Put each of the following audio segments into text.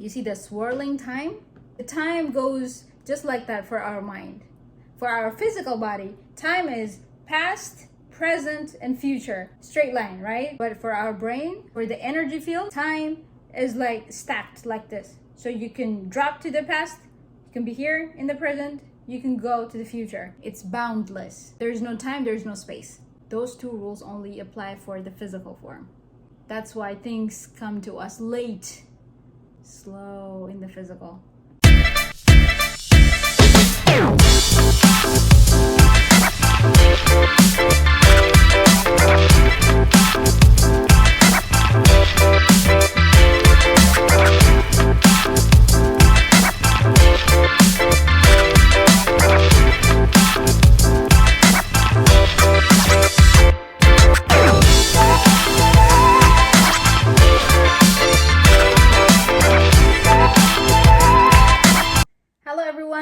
You see the swirling time? The time goes just like that for our mind. For our physical body, time is past, present, and future. Straight line, right? But for our brain, for the energy field, time is like stacked like this. So you can drop to the past, you can be here in the present, you can go to the future. It's boundless. There's no time, there's no space. Those two rules only apply for the physical form. That's why things come to us late, slow in the physical.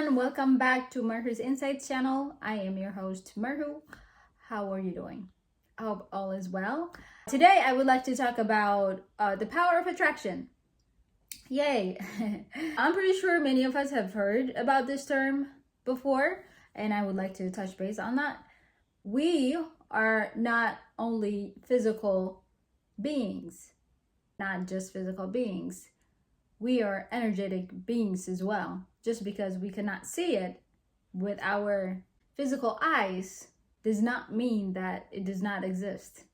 Welcome back to Merhu's Insights channel. I am your host, Merhu. How are you doing? I hope all is well. Today, I would like to talk about the power of attraction. Yay! I'm pretty sure many of us have heard about this term before, and I would like to touch base on that. We are not only physical beings, not just physical beings. We are energetic beings as well. Just because we cannot see it with our physical eyes does not mean that it does not exist.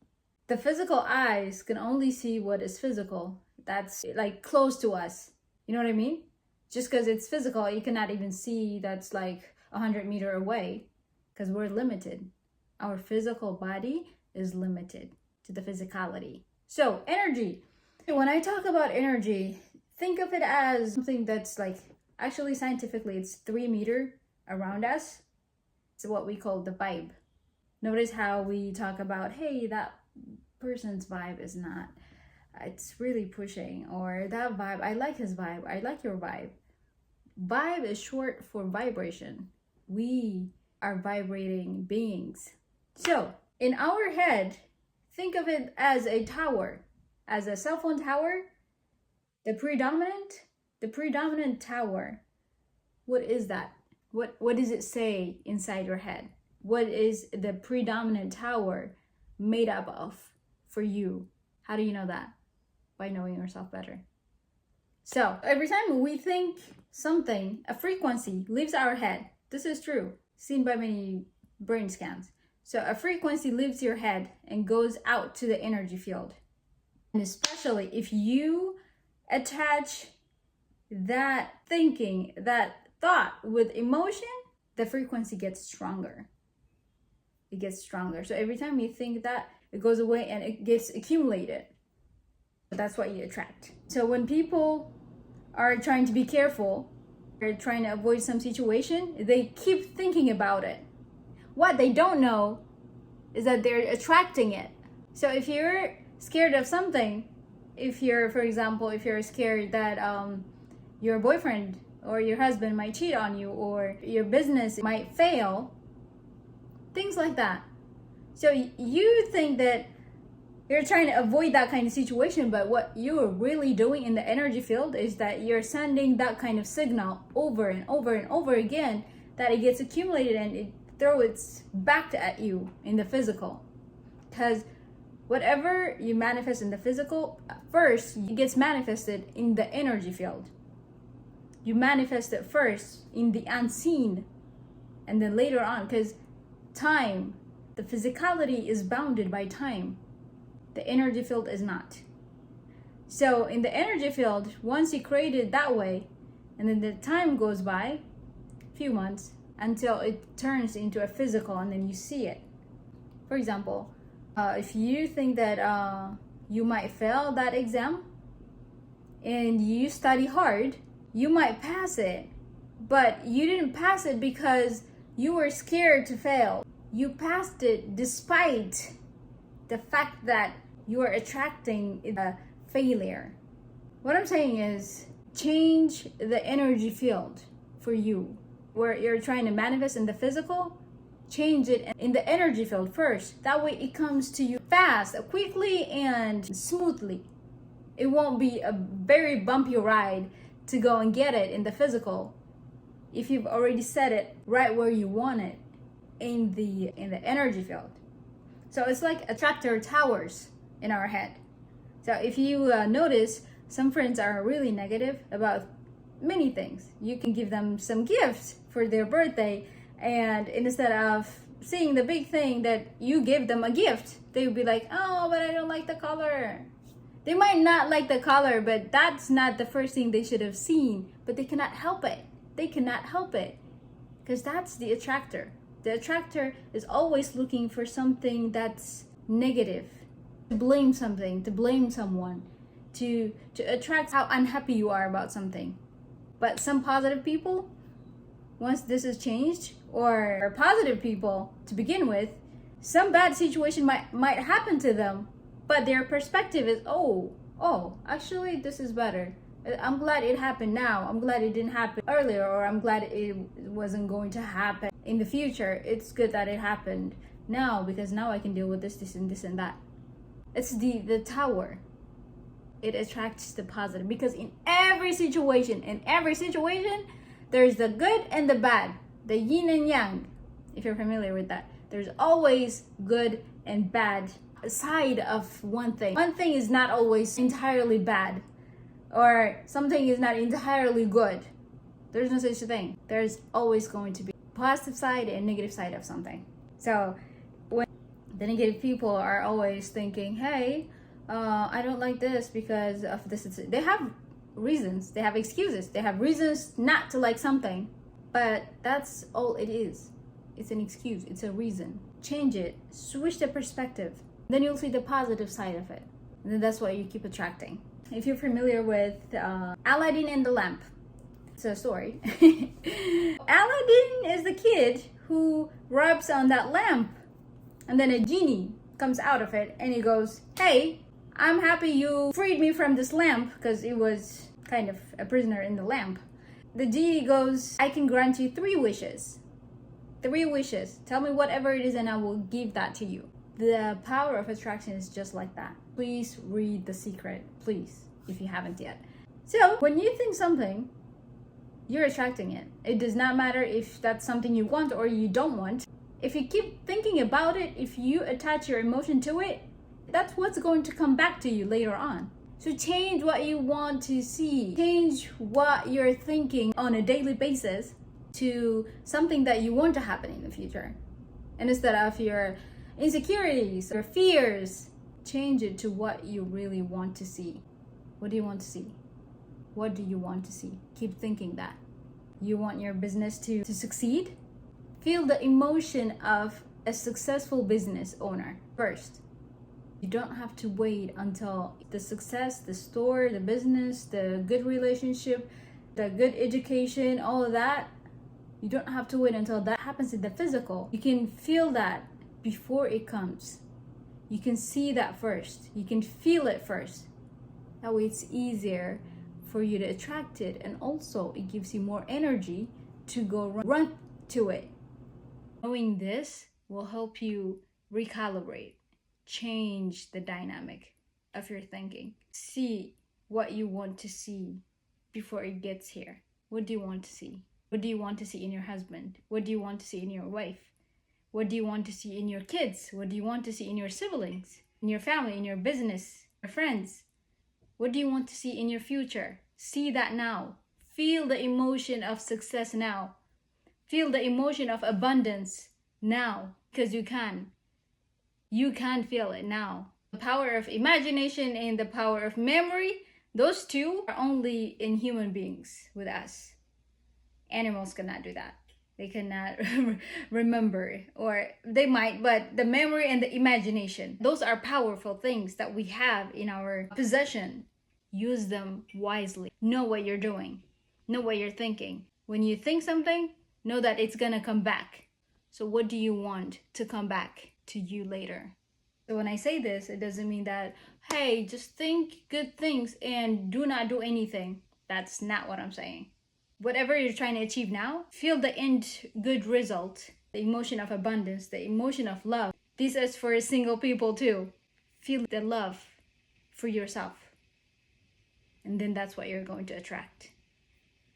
The physical eyes can only see what is physical. That's like close to us. You know what I mean? Just because it's physical, you cannot even see that's like 100 meters away because we're limited. Our physical body is limited to the physicality. So energy. When I talk about energy, think of it as something that's like, actually scientifically it's 3 meters around us. It's what we call the vibe. Notice how we talk about, hey, that person's vibe is not, it's really pushing, or that vibe, I like his vibe, I like your vibe. Vibe is short for vibration. We are vibrating beings. So in our head, think of it as a tower, as a cell phone tower. The predominant tower, what is that? What does it say inside your head? What is the predominant tower made up of for you? How do you know that? By knowing yourself better. So every time we think something, a frequency leaves our head. This is true, seen by many brain scans. So a frequency leaves your head and goes out to the energy field. And especially if you attach that thinking, that thought with emotion, the frequency gets stronger. It gets stronger. So every time you think that, it goes away and it gets accumulated. That's what you attract. So when people are trying to be careful, they're trying to avoid some situation, they keep thinking about it. What they don't know is that they're attracting it. So if you're scared of something, if you're, for example, if you're scared that your boyfriend or your husband might cheat on you, or your business might fail, things like that. So you think that you're trying to avoid that kind of situation, but what you're really doing in the energy field is that you're sending that kind of signal over and over and over again, that it gets accumulated and it throws back at you in the physical. Because whatever you manifest in the physical, first it gets manifested in the energy field. You manifest it first in the unseen, and then later on, because time, the physicality is bounded by time. The energy field is not. So in the energy field, once you create it that way, and then the time goes by, a few months, until it turns into a physical, and then you see it. For example, if you think that you might fail that exam and you study hard, you might pass it, but you didn't pass it because you were scared to fail. You passed it despite the fact that you are attracting a failure. What I'm saying is, change the energy field for you. Where you're trying to manifest in the physical, change it in the energy field first. That way it comes to you fast, quickly, and smoothly. It won't be a very bumpy ride to go and get it in the physical if you've already set it right where you want it in the energy field. So it's like attractor towers in our head. So if you notice, some friends are really negative about many things. You can give them some gifts for their birthday, and instead of seeing the big thing that you give them a gift, they would be like, oh, but I don't like the color. They might not like the color, but that's not the first thing they should have seen. But they cannot help it. They cannot help it. Because that's the attractor. The attractor is always looking for something that's negative. To blame something, to blame someone, to attract how unhappy you are about something. But some positive people, once this is changed, or positive people to begin with, some bad situation might happen to them, but their perspective is, oh, actually this is better. I'm glad it happened now. I'm glad it didn't happen earlier, or I'm glad it wasn't going to happen in the future. It's good that it happened now, because now I can deal with this and this and that. It's the tower. It attracts the positive, because in every situation, there's the good and the bad, the yin and yang. If you're familiar with that, there's always good and bad side of one thing. One thing is not always entirely bad, or something is not entirely good. There's no such thing. There's always going to be positive side and negative side of something. So when the negative people are always thinking, hey, I don't like this because of this. They have reasons, they have excuses, they have reasons not to like something, but that's all it is. It's an excuse, it's a reason. Change it, switch the perspective, then you'll see the positive side of it, and then that's what you keep attracting. If you're familiar with Aladdin and the lamp, it's a story. Aladdin is the kid who rubs on that lamp, and then a genie comes out of it, and he goes, hey, I'm happy you freed me from this lamp, because it was kind of a prisoner in the lamp. The genie goes, I can grant you 3 wishes. 3 wishes. Tell me whatever it is and I will give that to you. The power of attraction is just like that. Please read The Secret, please, if you haven't yet. So when you think something, you're attracting it. It does not matter if that's something you want or you don't want. If you keep thinking about it, if you attach your emotion to it, that's what's going to come back to you later on. So change what you want to see. Change what you're thinking on a daily basis to something that you want to happen in the future. And instead of your insecurities or fears, change it to what you really want to see. What do you want to see? What do you want to see? Keep thinking that. You want your business to succeed? Feel the emotion of a successful business owner first. You don't have to wait until the success, the store, the business, the good relationship, the good education, all of that. You don't have to wait until that happens in the physical. You can feel that before it comes. You can see that first. You can feel it first. That way it's easier for you to attract it, and also it gives you more energy to go run to it. Knowing this will help you recalibrate, change the dynamic of your thinking. See what you want to see before it gets here. What do you want to see? What do you want to see in your husband? What do you want to see in your wife? What do you want to see in your kids? What do you want to see in your siblings, in your family, in your business, your friends? What do you want to see in your future? See that now. Feel the emotion of success now. Feel the emotion of abundance now, because you can. You can feel it now. The power of imagination and the power of memory, those two are only in human beings with us. Animals cannot do that. They cannot remember, or they might, but the memory and the imagination, those are powerful things that we have in our possession. Use them wisely. Know what you're doing. Know what you're thinking. When you think something, know that it's gonna come back. So what do you want to come back to you later? So when I say this, it doesn't mean that, hey, just think good things and do not do anything. That's not what I'm saying. Whatever you're trying to achieve now, feel the end good result, the emotion of abundance, the emotion of love. This is for single people too. Feel the love for yourself. And then that's what you're going to attract.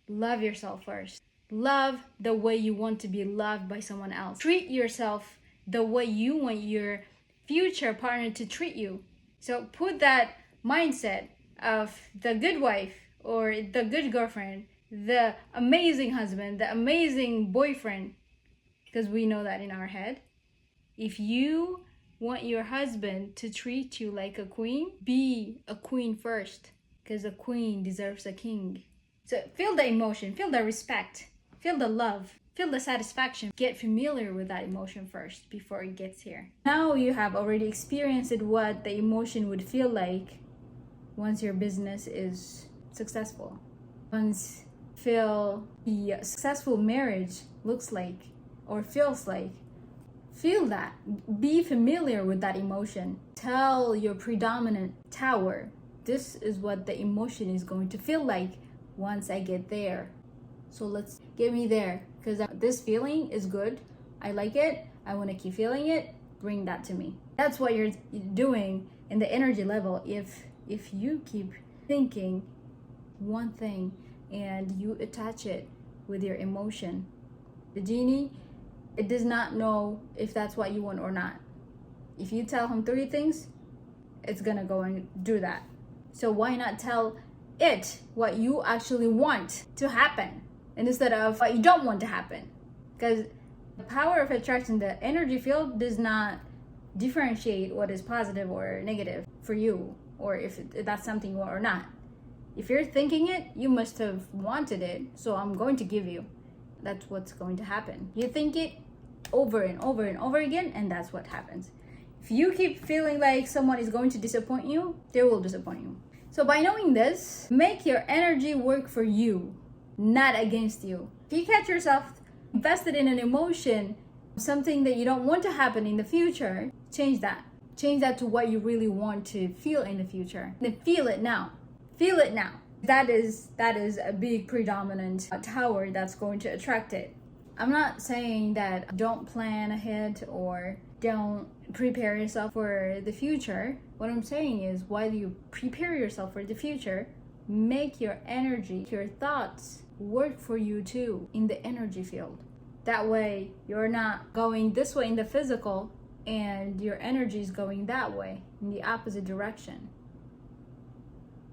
Love yourself first. Love the way you want to be loved by someone else. Treat yourself the way you want your future partner to treat you. So put that mindset of the good wife or the good girlfriend, the amazing husband, the amazing boyfriend, because we know that in our head. If you want your husband to treat you like a queen, be a queen first, because a queen deserves a king. So feel the emotion, feel the respect, feel the love, feel the satisfaction. Get familiar with that emotion first before it gets here. Now you have already experienced what the emotion would feel like once your business is successful. Once feel the successful marriage looks like or feels like. Feel that. Be familiar with that emotion. Tell your predominant tower, this is what the emotion is going to feel like once I get there. So let's get me there, because this feeling is good. I like it. I want to keep feeling it. Bring that to me. That's what you're doing in the energy level. If you keep thinking one thing and you attach it with your emotion, the genie, it does not know if that's what you want or not. If you tell him 3 things, it's gonna go and do that. So why not tell it what you actually want to happen, and instead of what you don't want to happen? Because the power of attraction, the energy field, does not differentiate what is positive or negative for you, or if that's something you want or not. If you're thinking it, you must have wanted it, so I'm going to give you. That's what's going to happen. You think it over and over and over again, and that's what happens. If you keep feeling like someone is going to disappoint you, they will disappoint you. So by knowing this, make your energy work for you, not against you. If you catch yourself invested in an emotion, something that you don't want to happen in the future, change that. Change that to what you really want to feel in the future. Then feel it now. Feel it now. That is a big predominant tower that's going to attract it. I'm not saying that don't plan ahead or don't prepare yourself for the future. What I'm saying is, while you prepare yourself for the future, make your energy, your thoughts work for you too in the energy field. That way you're not going this way in the physical and your energy is going that way in the opposite direction.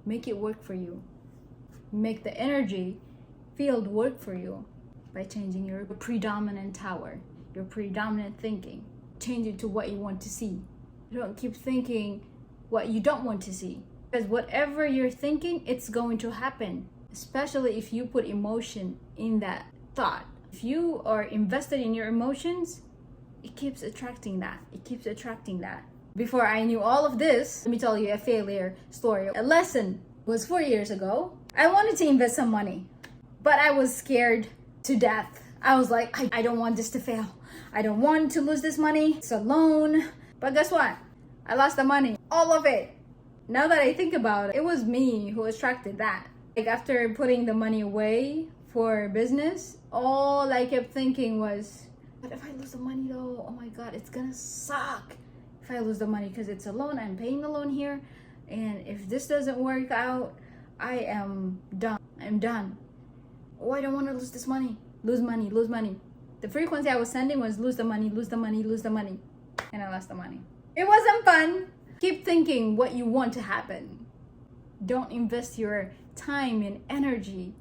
Make it work for you. Make the energy field work for you by changing your predominant tower, your predominant thinking. Change it to what you want to see. Don't keep thinking what you don't want to see, because whatever you're thinking, it's going to happen, especially if you put emotion in that thought. If you are invested in your emotions, it keeps attracting that. It keeps attracting that. Before I knew all of this, let me tell you a failure story. A lesson was 4 years ago. I wanted to invest some money, but I was scared to death. I was like, I don't want this to fail. I don't want to lose this money. It's a loan. But guess what? I lost the money. All of it. Now that I think about it, it was me who attracted that. Like, after putting the money away for business, all I kept thinking was, but if I lose the money though, oh my God, it's gonna suck. If I lose the money, because it's a loan, I'm paying the loan here. And if this doesn't work out, I am done. I'm done. Oh, I don't want to lose this money. Lose money, lose money. The frequency I was sending was lose the money, lose the money, lose the money. And I lost the money. It wasn't fun. Keep thinking what you want to happen. Don't invest your time and energy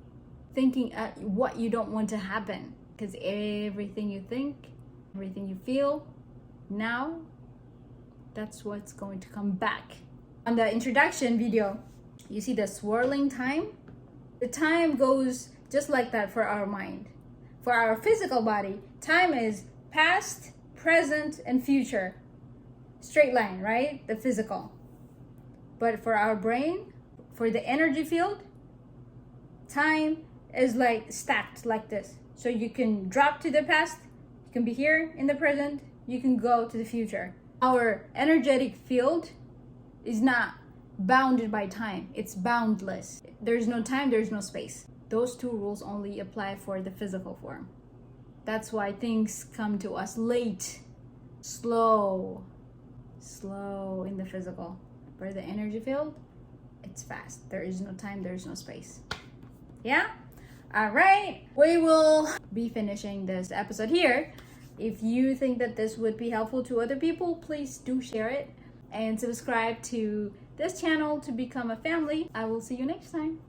thinking at what you don't want to happen. Because everything you think, everything you feel now, that's what's going to come back. On the introduction video, you see the swirling time? The time goes just like that for our mind. For our physical body, time is past, present, and future. Straight line, right? The physical. But for our brain, for the energy field, time is like stacked like this. So you can drop to the past, you can be here in the present, you can go to the future. Our energetic field is not bounded by time. It's boundless. There's no time, there's no space. Those 2 rules only apply for the physical form. That's why things come to us late, slow in the physical. For the energy field, it's fast. There is no time, there's no space. Yeah? All right, we will be finishing this episode here. If you think that this would be helpful to other people, please do share it and subscribe to this channel to become a family. I will see you next time.